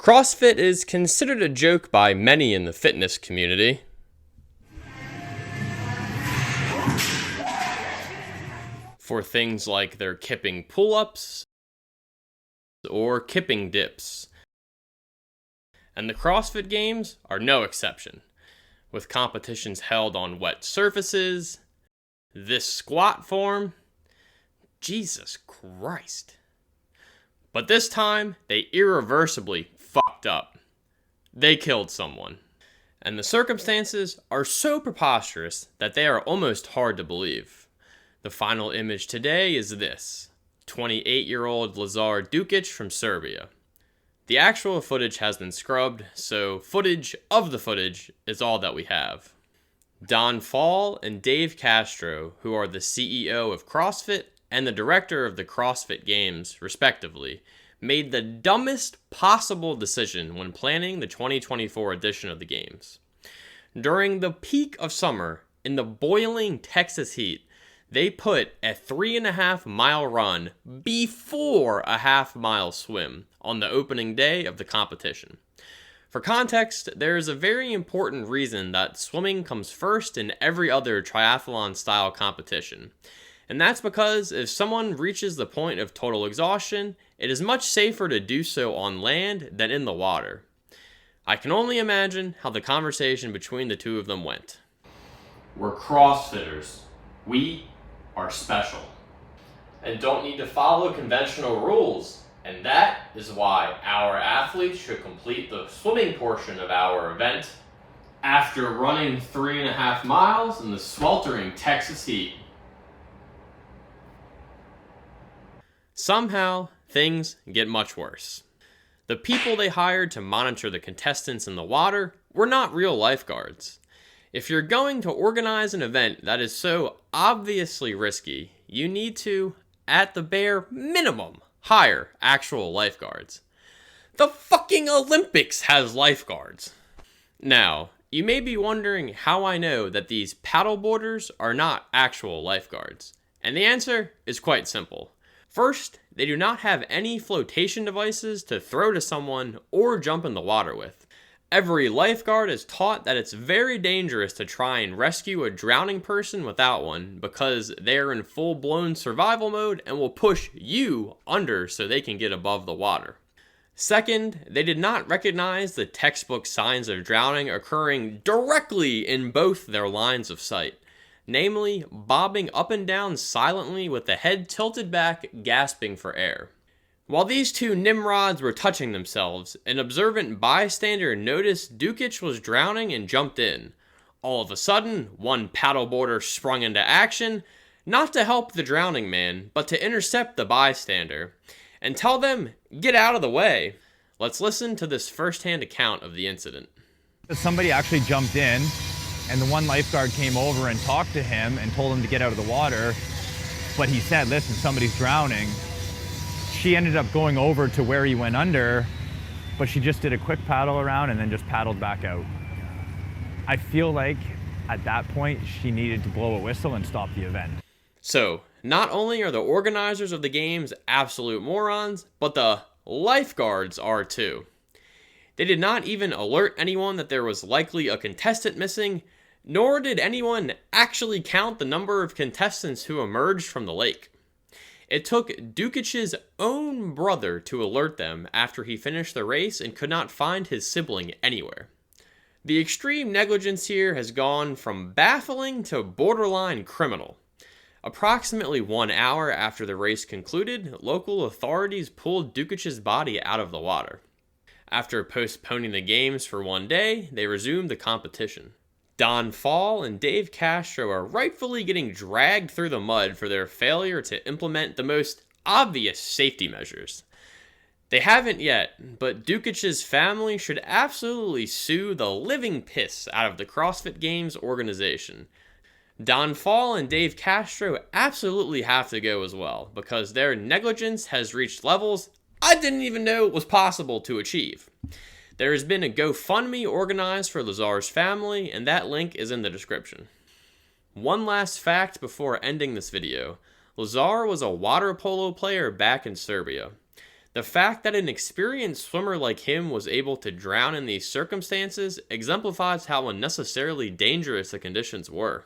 CrossFit is considered a joke by many in the fitness community. For things like their kipping pull-ups or kipping dips. And the CrossFit Games are no exception, with competitions held on wet surfaces, this squat form. Jesus Christ. But this time, they irreversibly fucked up. They killed someone. And the circumstances are so preposterous that they are almost hard to believe. The final image today is this: 28-year-old Lazar Dukic from Serbia. The actual footage has been scrubbed, so footage of the footage is all that we have. Don Fall and Dave Castro, who are the CEO of CrossFit and the director of the CrossFit Games, respectively, made the dumbest possible decision when planning the 2024 edition of the Games. During the peak of summer, in the boiling Texas heat, they put a 3.5-mile run before a half-mile swim on the opening day of the competition. For context, there is a very important reason that swimming comes first in every other triathlon-style competition. And that's because if someone reaches the point of total exhaustion, it is much safer to do so on land than in the water. I can only imagine how the conversation between the two of them went. We're CrossFitters. We are special. And don't need to follow conventional rules. And that is why our athletes should complete the swimming portion of our event after running 3.5 miles in the sweltering Texas heat. Somehow, things get much worse. The people they hired to monitor the contestants in the water were not real lifeguards. If you're going to organize an event that is so obviously risky, you need to, at the bare minimum, hire actual lifeguards. The fucking Olympics has lifeguards. Now, you may be wondering how I know that these paddleboarders are not actual lifeguards. And the answer is quite simple. First, they do not have any flotation devices to throw to someone or jump in the water with. Every lifeguard is taught that it's very dangerous to try and rescue a drowning person without one because they are in full-blown survival mode and will push you under so they can get above the water. Second, they did not recognize the textbook signs of drowning occurring directly in both their lines of sight. Namely, bobbing up and down silently with the head tilted back, gasping for air. While these two Nimrods were touching themselves, an observant bystander noticed Dukic was drowning and jumped in. All of a sudden, one paddleboarder sprung into action, not to help the drowning man, but to intercept the bystander, and tell them, get out of the way. Let's listen to this first-hand account of the incident. Somebody actually jumped in, and the one lifeguard came over and talked to him and told him to get out of the water. But he said, listen, somebody's drowning. She ended up going over to where he went under, but she just did a quick paddle around and then just paddled back out. I feel like at that point, she needed to blow a whistle and stop the event. So, not only are the organizers of the games absolute morons, but the lifeguards are too. They did not even alert anyone that there was likely a contestant missing, nor did anyone actually count the number of contestants who emerged from the lake. It took Dukic's own brother to alert them after he finished the race and could not find his sibling anywhere. The extreme negligence here has gone from baffling to borderline criminal. Approximately 1 hour after the race concluded, local authorities pulled Dukic's body out of the water. After postponing the games for 1 day, they resumed the competition. Don Fall and Dave Castro are rightfully getting dragged through the mud for their failure to implement the most obvious safety measures. They haven't yet, but Dukic's family should absolutely sue the living piss out of the CrossFit Games organization. Don Fall and Dave Castro absolutely have to go as well, because their negligence has reached levels I didn't even know it was possible to achieve. There has been a GoFundMe organized for Lazar's family, and that link is in the description. One last fact before ending this video. Lazar was a water polo player back in Serbia. The fact that an experienced swimmer like him was able to drown in these circumstances exemplifies how unnecessarily dangerous the conditions were.